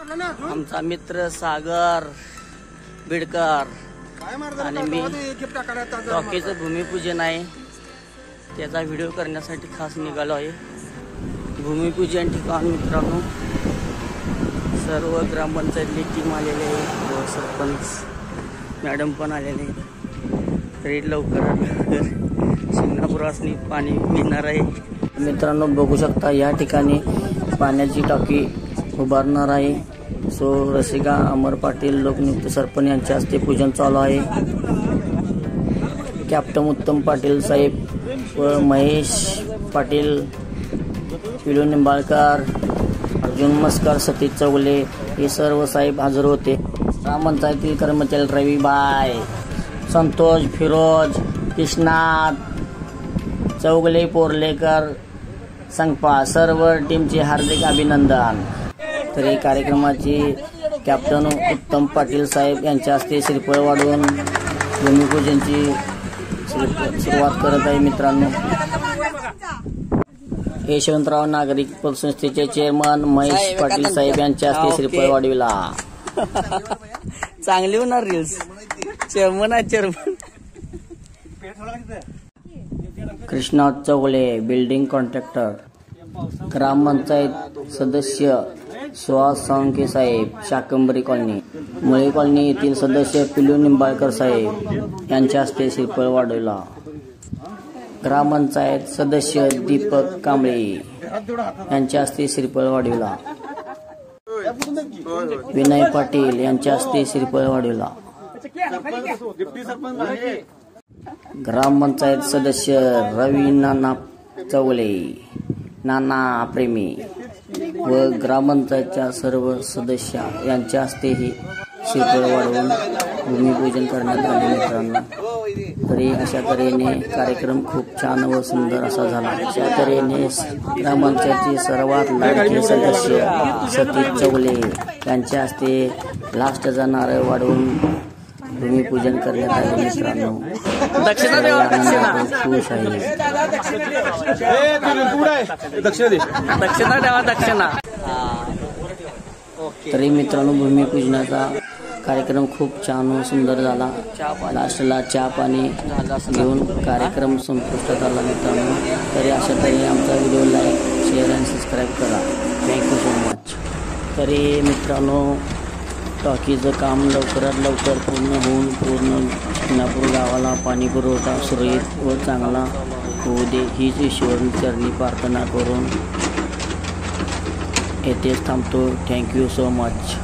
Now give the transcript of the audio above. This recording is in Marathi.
आमचा मित्र सागर बिडकर आणि मी टॉकीचं भूमिपूजन आहे त्याचा व्हिडिओ करण्यासाठी खास निघालो आहे। भूमिपूजन ठिकाण मित्रांनो सर्व ग्रामपंचायतली टीम आलेली आहे व सरपंच मॅडम पण आलेले आहेत। तरी लवकर शिंगणापुरासनी पाणी मिळणार आहे मित्रांनो। बघू शकता या ठिकाणी पाण्याची टाकी उभारणार आहे। सो रसिका अमर पाटील लोकनियुक्त सरपंच यांच्या हस्ते पूजन चालू आहे। कॅप्टन उत्तम पाटील साहेब व महेश पाटील पिलू निंबाळकर अर्जुन मस्कर सतीश चौगले हे सर्व साहेब हजर होते। ग्रामपंचायतील कर्मचारी रविबाई संतोष फिरोज कृष्णात चौगले पोर्लेकर संगपा सर्व टीमचे हार्दिक अभिनंदन। तरी कार्यक्रमाची कॅप्टन उत्तम पाटील साहेब यांच्या हस्ते श्रीफळ वाढवून भूमिपूजनची सुरुवात करत आहे मित्रांनो। यशवंतराव नागरिक पतसंस्थेचे चेअरमन महेश पाटील साहेब यांच्या हस्ते श्रीफळ वाढविला। चांगली होणार रील्स चेअरमन आहे chairman. Krishnat Chougale building contractor gram panchayat सदस्य सुहास साळुंखे साहेब शाकंभरी कॉलनी मुळे कॉलनी येथील सदस्य पिलू निंबाळकर साहेब यांच्या हस्ते श्रीफळ वाढवला। ग्रामपंचायत सदस्य दीपक कांबळे यांच्या हस्ते श्रीफळ वाढविला। विनय पाटील यांच्या हस्ते श्रीफळ वाढविला। ग्रामपंचायत सदस्य रवी नाना चौगले नाना प्रेमी व ग्रामपंचायतच्या सर्व सदस्य यांच्या हस्तेही श्रीफळ वाढवून भूमिपूजन करण्यात आले मित्रांनो। तरी अशा तऱ्हेने कार्यक्रम खूप छान व सुंदर असा झाला। अशा तऱ्हेने ग्रामपंचायतचे सर्वात लाडके सदस्य सतीश चौगले यांच्या हस्ते लास्टचा नारळ वाढवून भूमिपूजन करण्यात आले मित्रांनो। दक्षिणा देवा खुश आहे दक्षिणा देवा दक्षिणा। तरी मित्रांनो भूमिपूजनाचा कार्यक्रम खूप छान व सुंदर झाला। लास्टला चहा पाणी घेऊन कार्यक्रम संपुष्टात आला मित्रांनो। तरी अशा तऱ्हेने आमचा व्हिडिओ लाईक शेअर आणि सबस्क्राईब करा। Thank you so much. तरी मित्रांनो टाकीचं काम लवकरात लवकर पूर्ण होऊन शिंगणापूर गावाला पाणी पुरवठा सुरळीत व चांगला होऊ दे हीच ईश्वरी चरणी प्रार्थना करून येथेच थांबतो। Thank you so much.